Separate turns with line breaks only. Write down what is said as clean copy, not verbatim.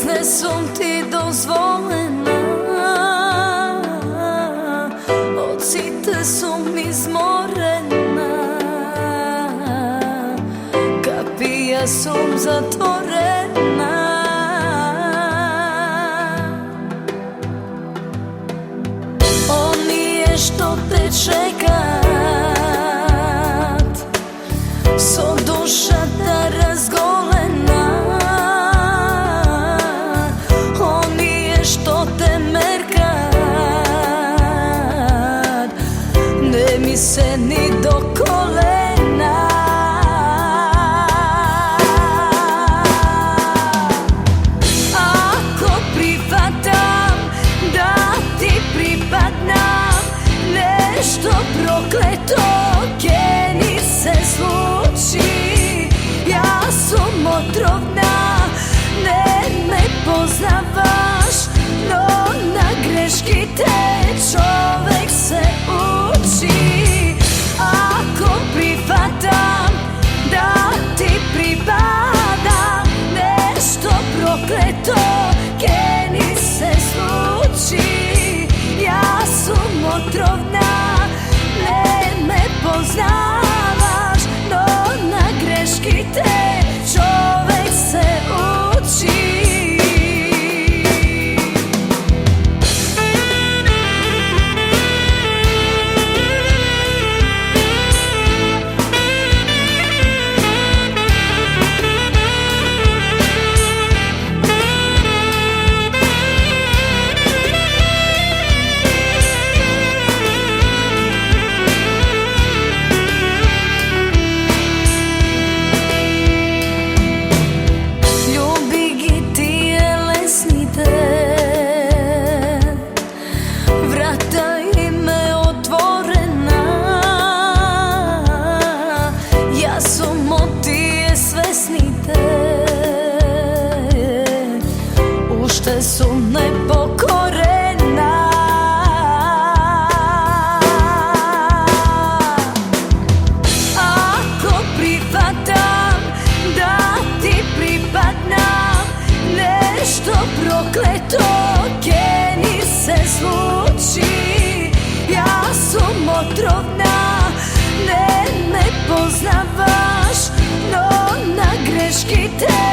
Pjesne sum ti dozvoljena, od site sum izmorena, kapija sum zatvorena. On nije što te čekat, so duša ta razgolena. On nije što te merkat, ne mi se ni do kolena. Ako prihvatam da ti pripadnam, nešto prokleto keni se sluči. Ja sam otrovna, ne me poznavaš, no na greški te čovek se uči. Ako prihvatam da ti pripadam, nešto prokleto keni se sluči. Ja sam otrovna, ne me poznavaš, no na greški te čovek se uči. Ušte su nepokorena. Ako prihvatam da ti pripadnam, nešto prokleto keni se sluči. Ja sam otrovna, ne me poznavaš, no na greški te